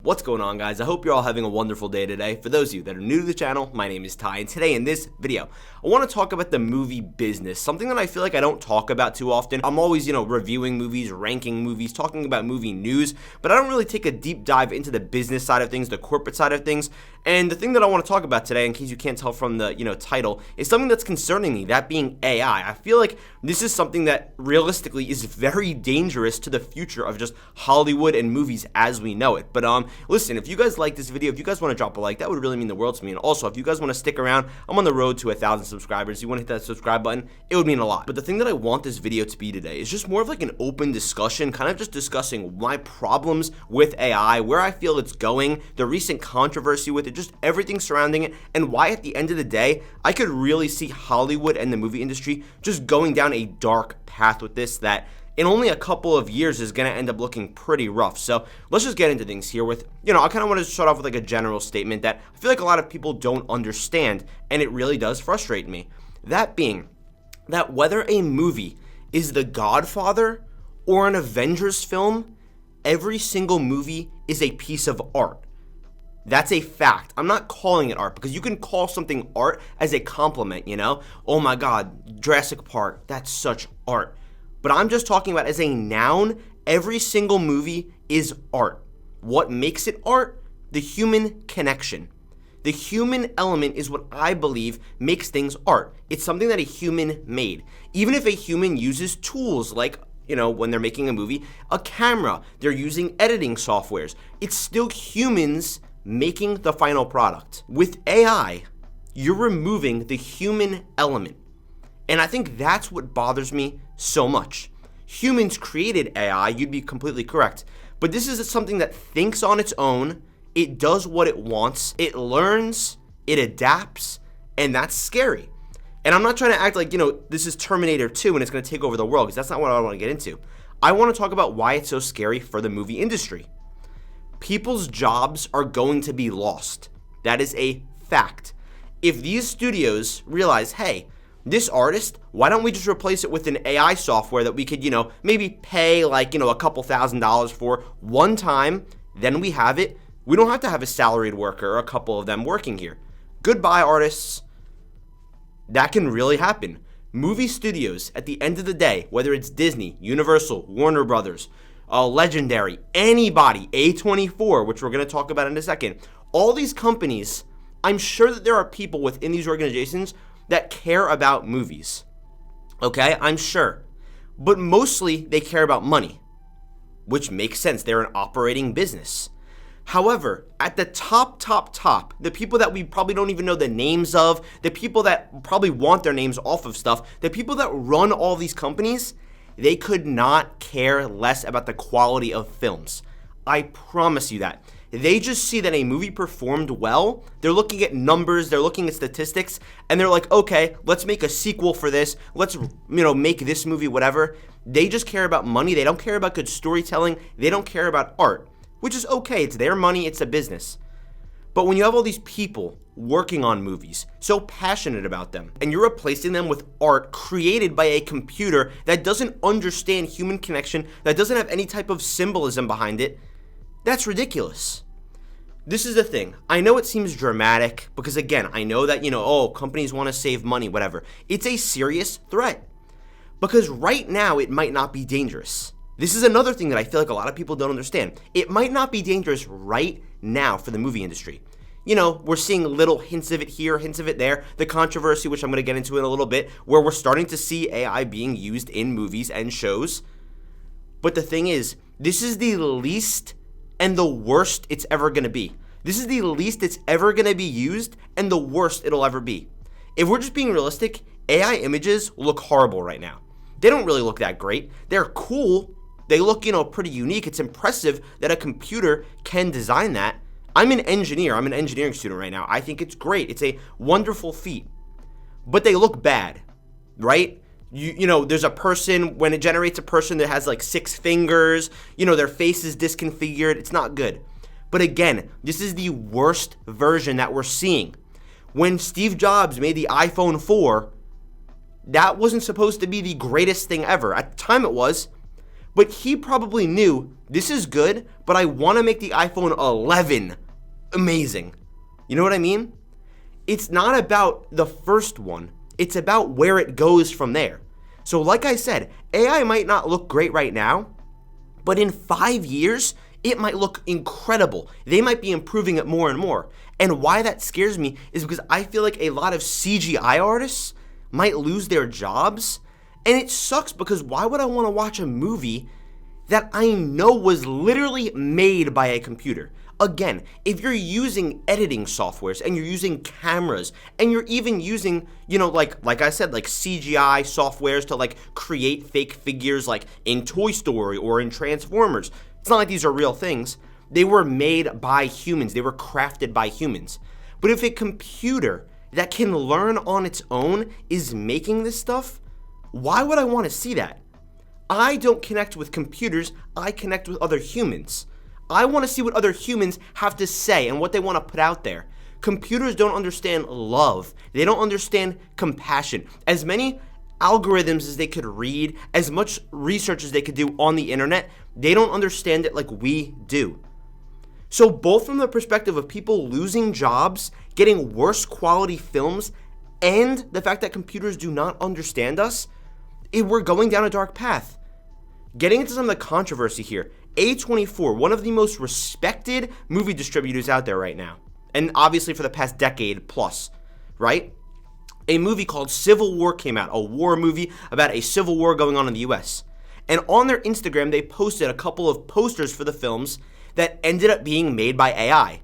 What's going on, guys? I hope you're all having a wonderful day today. For those of you that are new to the channel, my name is Ty, and today in this video, I want to talk about the movie business, something that I feel like I don't talk about too often. I'm always, reviewing movies, ranking movies, talking about movie news, but I don't really take a deep dive into the business side of things, the corporate side of things. And the thing that I want to talk about today, in case you can't tell from the, title, is something that's concerning me, that being AI. I feel like this is something that realistically is very dangerous to the future of just Hollywood and movies as we know it. But listen, if you guys like this video, if you guys want to drop a like, that would really mean the world to me. And also, if you guys want to stick around, I'm on the road to 1,000 subscribers. You want to hit that subscribe button, it would mean a lot. But the thing that I want this video to be today is just more of like an open discussion, kind of just discussing my problems with AI, where I feel it's going, the recent controversy with it, just everything surrounding it, and why at the end of the day, I could really see Hollywood and the movie industry just going down a dark path with this that in only a couple of years is going to end up looking pretty rough. So let's just get into things here with, I kind of want to start off with like a general statement that I feel like a lot of people don't understand, and it really does frustrate me. That being that whether a movie is The Godfather or an Avengers film, every single movie is a piece of art. That's a fact. I'm not calling it art because you can call something art as a compliment, Oh my God, Jurassic Park, that's such art. But I'm just talking about as a noun, every single movie is art. What makes it art? The human connection. The human element is what I believe makes things art. It's something that a human made. Even if a human uses tools like, when they're making a movie, a camera, they're using editing softwares, it's still humans making the final product. With AI, you're removing the human element. And I think that's what bothers me so much. Humans created AI, you'd be completely correct. But this is something that thinks on its own, it does what it wants, it learns, it adapts, and that's scary. And I'm not trying to act like, this is Terminator 2 and it's going to take over the world, because that's not what I want to get into. I want to talk about why it's so scary for the movie industry. People's jobs are going to be lost. That is a fact. If these studios realize, hey, this artist, why don't we just replace it with an AI software that we could, maybe pay like, a couple $1,000s for one time, then we have it. We don't have to have a salaried worker or a couple of them working here. Goodbye, artists. That can really happen. Movie studios, at the end of the day, whether it's Disney, Universal, Warner Brothers, Legendary, anybody, A24, which we're going to talk about in a second, all these companies, I'm sure that there are people within these organizations that care about movies. Okay, I'm sure. But mostly they care about money, which makes sense. They're an operating business. However, at the top, the people that we probably don't even know the names of, the people that probably want their names off of stuff, the people that run all these companies, they could not care less about the quality of films. I promise you that. They just see that a movie performed well, they're looking at numbers, they're looking at statistics, and they're like, okay, let's make a sequel for this, let's, make this movie, whatever. They just care about money, they don't care about good storytelling, they don't care about art, which is okay, it's their money, it's a business. But when you have all these people working on movies, so passionate about them, and you're replacing them with art created by a computer that doesn't understand human connection, that doesn't have any type of symbolism behind it, that's ridiculous. This is the thing. I know it seems dramatic because, again, I know that, companies want to save money, whatever. It's a serious threat because right now it might not be dangerous. This is another thing that I feel like a lot of people don't understand. It might not be dangerous right now for the movie industry. We're seeing little hints of it here, hints of it there. The controversy, which I'm going to get into in a little bit, where we're starting to see AI being used in movies and shows. But the thing is, this is the least and the worst it's ever going to be. This is the least it's ever going to be used and the worst it'll ever be. If we're just being realistic, AI images look horrible right now. They don't really look that great. They're cool. They look, pretty unique. It's impressive that a computer can design that. I'm an engineer. I'm an engineering student right now. I think it's great. It's a wonderful feat. But they look bad, right? There's a person, when it generates a person that has like 6 fingers, their face is disconfigured. It's not good. But again, this is the worst version that we're seeing. When Steve Jobs made the iPhone 4, that wasn't supposed to be the greatest thing ever. At the time it was, But he probably knew this is good, but I want to make the iPhone 11 amazing. You know what I mean? It's not about the first one. It's about where it goes from there. So like I said, AI might not look great right now, but in 5 years, it might look incredible. They might be improving it more and more. And why that scares me is because I feel like a lot of CGI artists might lose their jobs. And it sucks because why would I want to watch a movie that I know was literally made by a computer? Again, if you're using editing softwares and you're using cameras and you're even using, like I said, like CGI softwares to like create fake figures like in Toy Story or in Transformers, it's not like these are real things. They were made by humans. They were crafted by humans. But if a computer that can learn on its own is making this stuff, why would I want to see that? I don't connect with computers. I connect with other humans. I want to see what other humans have to say and what they want to put out there. Computers don't understand love. They don't understand compassion. As many algorithms as they could read, as much research as they could do on the internet, they don't understand it like we do. So both from the perspective of people losing jobs, getting worse quality films, and the fact that computers do not understand us, we're going down a dark path. Getting into some of the controversy here, A24, one of the most respected movie distributors out there right now, and obviously for the past decade plus, right? A movie called Civil War came out, a war movie about a civil war going on in the US. And on their Instagram, they posted a couple of posters for the films that ended up being made by AI.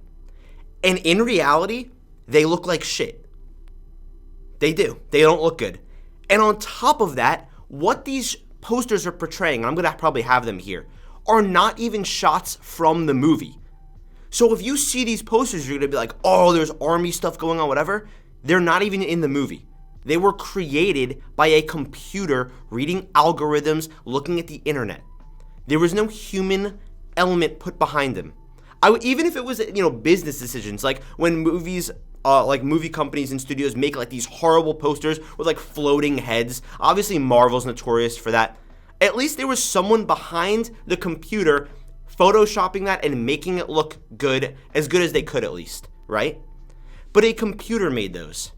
And in reality, they look like shit. They do. They don't look good. And on top of that, what these posters are portraying, and I'm going to probably have them here, are not even shots from the movie. So if you see these posters, you're going to be like, oh, there's army stuff going on, whatever. They're not even in the movie. They were created by a computer reading algorithms, looking at the internet. There was no human element put behind them. Even if it was, business decisions, like when movies, like movie companies and studios make like these horrible posters with like floating heads. Obviously, Marvel's notorious for that. At least there was someone behind the computer photoshopping that and making it look good as they could at least, right? But a computer made those.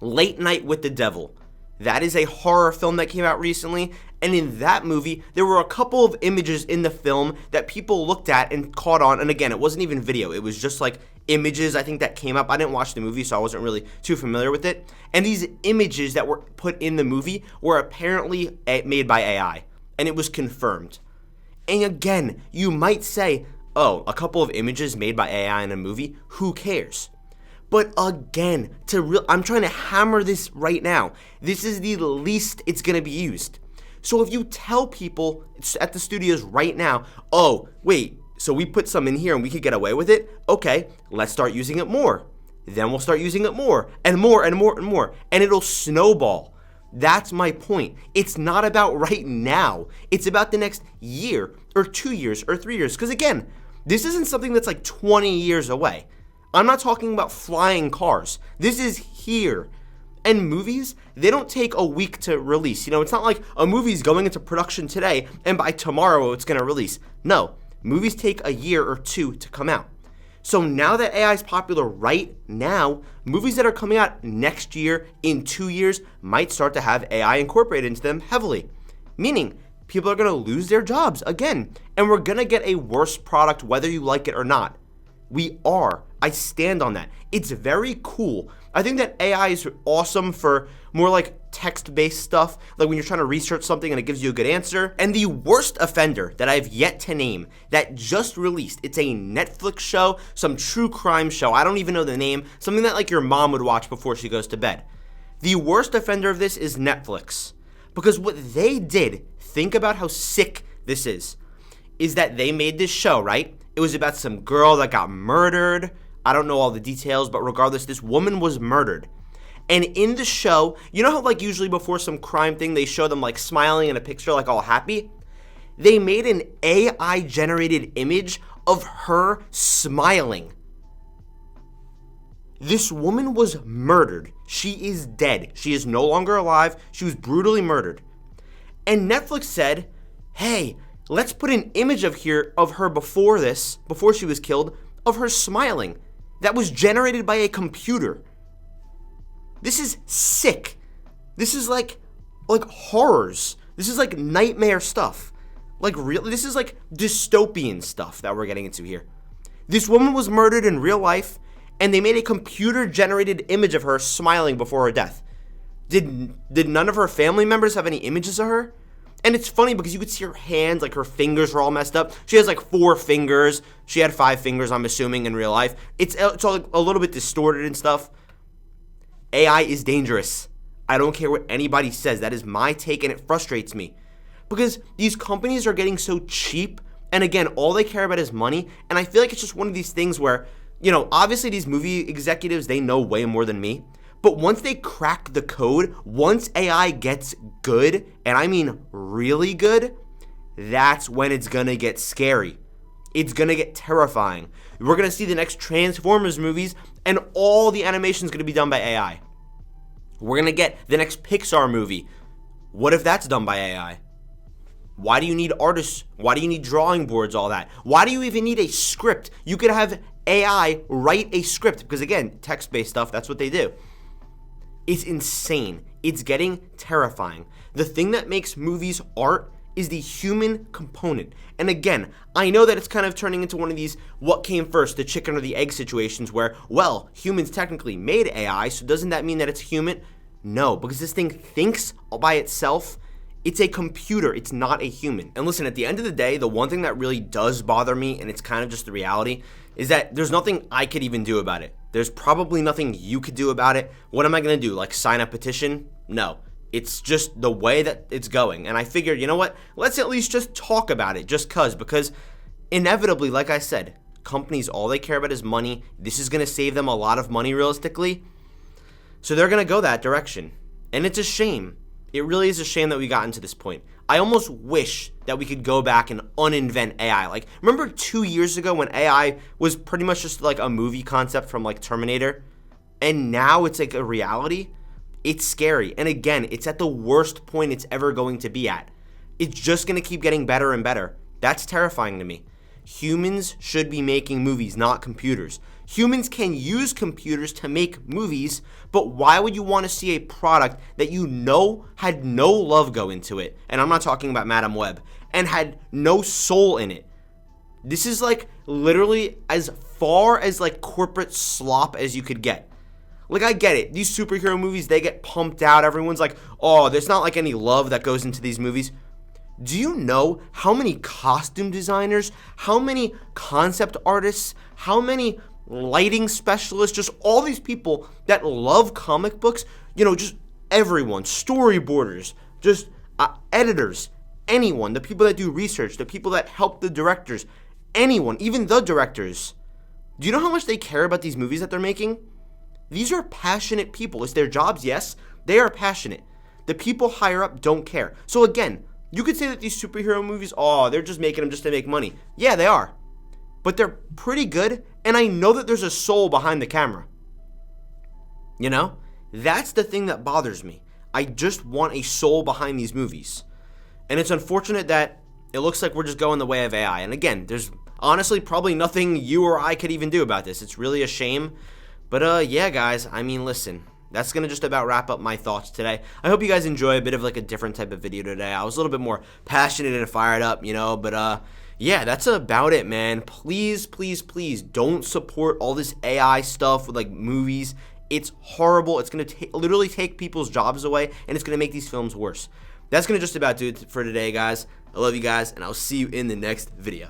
Late Night with the Devil. That is a horror film that came out recently, and in that movie, there were a couple of images in the film that people looked at and caught on, and again, it wasn't even video, it was just like images, I think, that came up. I didn't watch the movie, so I wasn't really too familiar with it, and these images that were put in the movie were apparently made by AI, and it was confirmed. And again, you might say, oh, a couple of images made by AI in a movie, who cares? But again, I'm trying to hammer this right now. This is the least it's going to be used. So if you tell people at the studios right now, oh, wait, so we put some in here and we could get away with it? Okay, let's start using it more. Then we'll start using it more and more and more and more. And it'll snowball. That's my point. It's not about right now. It's about the next year or 2 years or 3 years. Because again, this isn't something that's like 20 years away. I'm not talking about flying cars. This is here. And movies, they don't take a week to release. It's not like a movie's going into production today and by tomorrow it's going to release. No, movies take a year or two to come out. So now that AI is popular right now, movies that are coming out next year, in 2 years, might start to have AI incorporated into them heavily. Meaning, people are going to lose their jobs again. And we're going to get a worse product whether you like it or not. We are. I stand on that. It's very cool. I think that AI is awesome for more like text-based stuff, like when you're trying to research something and it gives you a good answer. And the worst offender that I've yet to name that just released, it's a Netflix show, some true crime show, I don't even know the name, something that like your mom would watch before she goes to bed. The worst offender of this is Netflix. Because what they did, think about how sick this is that they made this show, right? It was about some girl that got murdered. I don't know all the details, but regardless, this woman was murdered. And in the show, you know how like usually before some crime thing, they show them like smiling in a picture, like all happy? They made an AI generated image of her smiling. This woman was murdered. She is dead. She is no longer alive. She was brutally murdered. And Netflix said, hey, Let's put an image of her before she was killed, of her smiling. That was generated by a computer. This is sick. This is like horrors. This is like nightmare stuff. This is like dystopian stuff that we're getting into here. This woman was murdered in real life, and they made a computer-generated image of her smiling before her death. Did none of her family members have any images of her? And it's funny because you could see her hands, like her fingers were all messed up. She has like 4 fingers. She had 5 fingers, I'm assuming, in real life. It's all a little bit distorted and stuff. AI is dangerous. I don't care what anybody says. That is my take, and it frustrates me. Because these companies are getting so cheap, and again, all they care about is money, and I feel like it's just one of these things where, obviously these movie executives, they know way more than me. But once they crack the code, once AI gets good, and I mean really good, that's when it's gonna get scary. It's gonna get terrifying. We're gonna see the next Transformers movies, and all the animation is gonna be done by AI. We're gonna get the next Pixar movie. What if that's done by AI? Why do you need artists? Why do you need drawing boards, all that? Why do you even need a script? You could have AI write a script, because again, text-based stuff, that's what they do. It's insane. It's getting terrifying. The thing that makes movies art is the human component. And again, I know that it's kind of turning into one of these what came first, the chicken or the egg situations where, well, humans technically made AI, so doesn't that mean that it's human? No, because this thing thinks by itself. It's a computer. It's not a human. And listen, at the end of the day, the one thing that really does bother me, and it's kind of just the reality, is that there's nothing I could even do about it. There's probably nothing you could do about it. What am I going to do? Like sign a petition? No. It's just the way that it's going. And I figured, you know what? Let's at least just talk about it because inevitably, like I said, companies, all they care about is money. This is going to save them a lot of money realistically. So they're going to go that direction. And it's a shame. It really is a shame that we got into this point. I almost wish that we could go back and uninvent AI. Like, remember 2 years ago when AI was pretty much just like a movie concept from like Terminator? And now it's like a reality? It's scary. And again, it's at the worst point it's ever going to be at. It's just going to keep getting better and better. That's terrifying to me. Humans should be making movies, not computers. Humans can use computers to make movies, but why would you want to see a product that you know had no love go into it? And I'm not talking about Madame Web, and had no soul in it. This is like literally as far as like corporate slop as you could get. Like, I get it. These superhero movies, they get pumped out. Everyone's like, oh, there's not like any love that goes into these movies. Do you know how many costume designers, how many concept artists, how many lighting specialists, just all these people that love comic books, just everyone, storyboarders, just editors, anyone, the people that do research, the people that help the directors, anyone, even the directors. Do you know how much they care about these movies that they're making? These are passionate people. It's their jobs, yes. They are passionate. The people higher up don't care. So again, you could say that these superhero movies, they're just making them just to make money. Yeah, they are. But they're pretty good, and I know that there's a soul behind the camera. That's the thing that bothers me. I just want a soul behind these movies. And it's unfortunate that it looks like we're just going the way of AI. And again, there's honestly probably nothing you or I could even do about this. It's really a shame. But yeah, guys, I mean, listen. That's going to just about wrap up my thoughts today. I hope you guys enjoy a bit of like a different type of video today. I was a little bit more passionate and fired up, but yeah, that's about it, man. Please, please, please don't support all this AI stuff with like movies. It's horrible. It's going to literally take people's jobs away, and it's going to make these films worse. That's going to just about do it for today, guys. I love you guys, and I'll see you in the next video.